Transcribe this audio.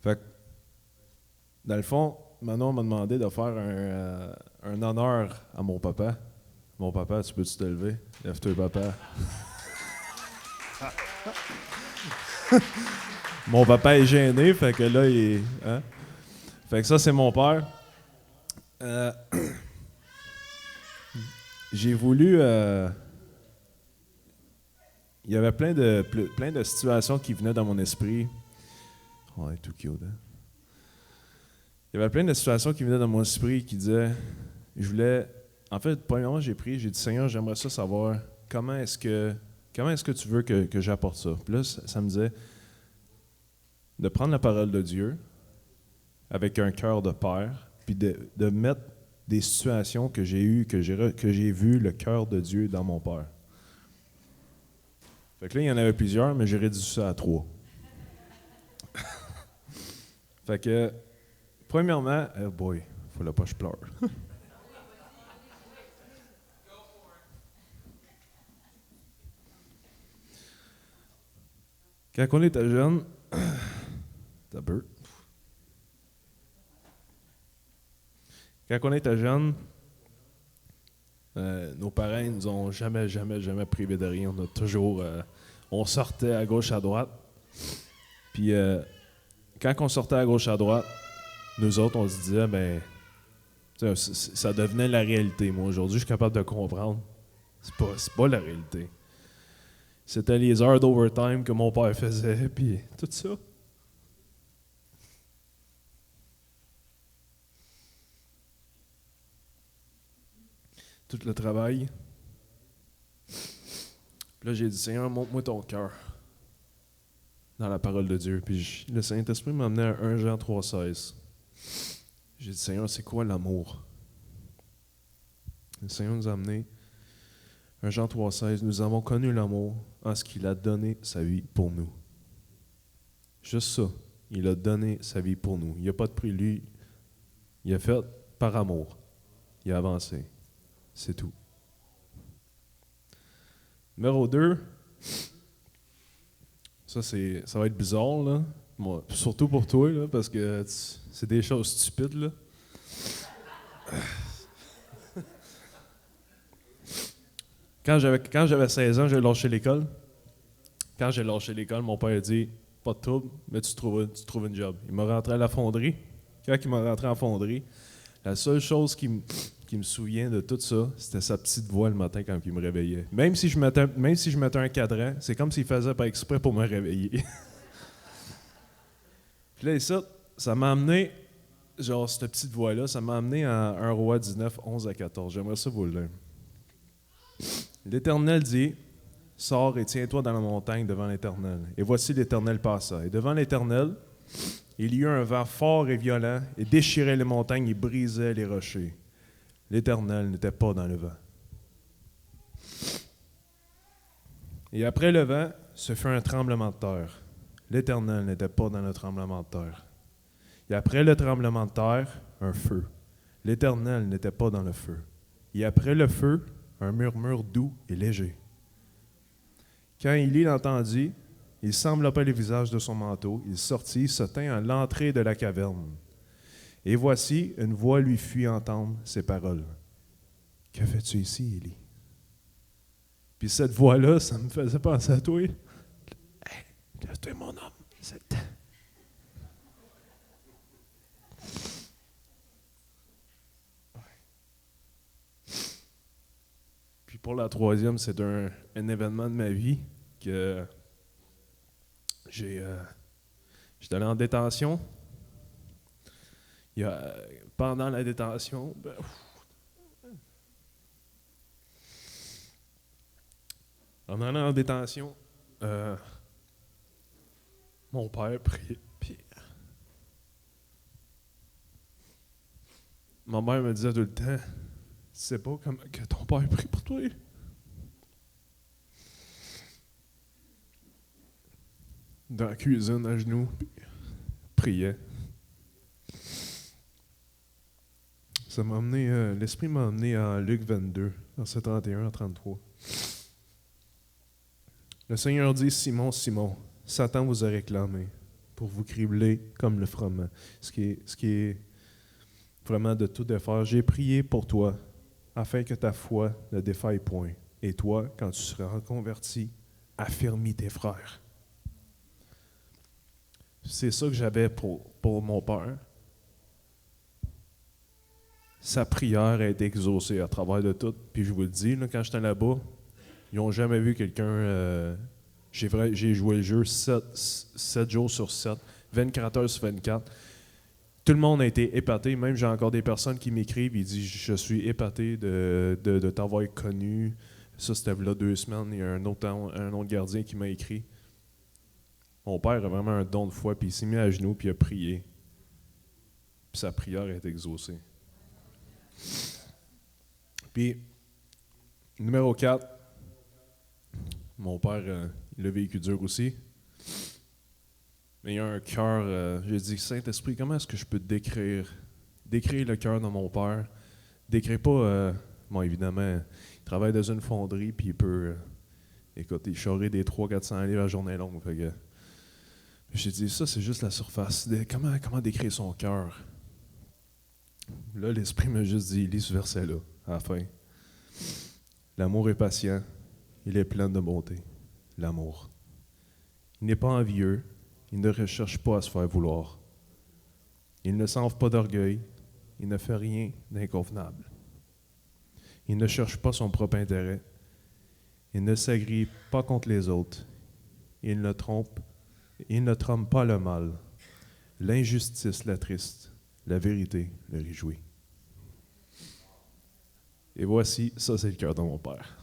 Fait que, dans le fond, Manon m'a demandé de faire un honneur à mon papa. Mon papa, tu peux-tu te lever? Lève-toi, papa. Mon papa est gêné, fait que là, il est... Hein? Fait que ça, c'est mon père. Euh, j'ai voulu... il y avait plein de situations qui venaient dans mon esprit. Oh, elle est tout cute, hein? Il y avait plein de situations qui venaient dans mon esprit qui disaient... Je voulais... En fait, premièrement, j'ai dit, Seigneur, j'aimerais ça savoir comment est-ce que tu veux que j'apporte ça. Puis là, ça me disait de prendre la parole de Dieu avec un cœur de père, puis de mettre des situations que j'ai eues, que j'ai vu le cœur de Dieu dans mon père. Fait que là, il y en avait plusieurs, mais j'ai réduit ça à 3. Fait que, premièrement, oh boy, fallait pas que je pleure. Quand on était jeune, t'as peur. Quand on était jeune, nos parents ils nous ont jamais privé de rien. On a toujours, on sortait à gauche, à droite. Puis quand on sortait à gauche, à droite, nous autres, on se disait, ben, ça devenait la réalité. Moi, aujourd'hui, je suis capable de comprendre. C'est pas la réalité. C'était les heures d'overtime que mon père faisait, puis tout ça. Tout le travail. Puis là, j'ai dit, Seigneur, montre-moi ton cœur dans la parole de Dieu. Puis le Saint-Esprit m'a amené à 1 Jean 3,16. J'ai dit, Seigneur, c'est quoi l'amour? Le Seigneur nous a amené 1 Jean 3,16. Nous avons connu l'amour en ce qu'il a donné sa vie pour nous. Juste ça. Il a donné sa vie pour nous. Il n'y a pas de prix. Lui, il a fait par amour. Il a avancé. C'est tout. Numéro 2. Ça va être bizarre, là. Moi, surtout pour toi, là, parce que c'est des choses stupides, là. Quand j'avais 16 ans, j'ai lâché l'école. Quand j'ai lâché l'école, mon père a dit « Pas de trouble, mais tu trouves une job. » Il m'a rentré à la fonderie. Quand il m'a rentré en fonderie, la seule chose qui me souvient de tout ça, c'était sa petite voix le matin quand il me réveillait. Même si je mettais un cadran, c'est comme s'il faisait pas exprès pour me réveiller. Puis là, ça m'a amené, genre cette petite voix-là, ça m'a amené à 1 Roi 19, 11 à 14. J'aimerais ça vous le lire. L'Éternel dit, « Sors et tiens-toi dans la montagne devant l'Éternel. » Et voici l'Éternel passa. Et devant l'Éternel, il y eut un vent fort et violent, et déchirait les montagnes et brisait les rochers. L'Éternel n'était pas dans le vent. Et après le vent, ce fut un tremblement de terre. L'Éternel n'était pas dans le tremblement de terre. Et après le tremblement de terre, un feu. L'Éternel n'était pas dans le feu. Et après le feu, un murmure doux et léger. Quand il l'entendit, il s'enveloppa le visage de son manteau, il sortit, se tint à l'entrée de la caverne. Et voici, une voix lui fit entendre ces paroles. « Que fais-tu ici, Élie? » Puis cette voix-là, ça me faisait penser à toi. « Hey, lève-toi, mon homme, c'est le temps. » Puis pour la troisième, c'est un événement de ma vie que j'étais allé en détention. Pendant la détention, en allant en détention, mon père priait. Puis ma mère me disait tout le temps, tu sais pas comment que ton père prie pour toi? Dans la cuisine, à genoux, puis priait. Ça m'a amené, l'Esprit m'a amené à Luc 22, verset 31 à 33. Le Seigneur dit, « Simon, Simon, Satan vous a réclamé pour vous cribler comme le froment. Ce qui est vraiment de tout défaire. J'ai prié pour toi, afin que ta foi ne défaille point. Et toi, quand tu seras reconverti, affermis tes frères. C'est ça que j'avais pour mon père. Sa prière a été exaucée à travers de tout. Puis je vous le dis, là, quand j'étais là-bas, ils n'ont jamais vu quelqu'un... j'ai joué le jeu 7 jours sur 7, 24 heures sur 24. Tout le monde a été épaté. Même j'ai encore des personnes qui m'écrivent. Ils disent « Je suis épaté de t'avoir connu. » Ça, c'était là 2 semaines. Il y a un autre gardien qui m'a écrit. Mon père a vraiment un don de foi. Puis il s'est mis à genoux puis il a prié. Puis sa prière a été exaucée. Puis, numéro 4, mon père, il a vécu dur aussi. Mais il a un cœur, j'ai dit, Saint-Esprit, comment est-ce que je peux décrire le cœur de mon père? Décrire pas, bon évidemment, il travaille dans une fonderie, puis il peut, écoute, il charrie des 300-400 livres à journée longue. Fait que, j'ai dit, ça c'est juste la surface. Comment décrire son cœur? Là, l'Esprit m'a juste dit, lis ce verset-là, à la fin. L'amour est patient, il est plein de bonté. L'amour. Il n'est pas envieux, il ne recherche pas à se faire vouloir. Il ne s'enfle pas d'orgueil, il ne fait rien d'inconvenable. Il ne cherche pas son propre intérêt, il ne s'agrée pas contre les autres, il ne trompe pas le mal. L'injustice l'attriste, la vérité le réjouit. Et voici, ça c'est le cœur de mon père.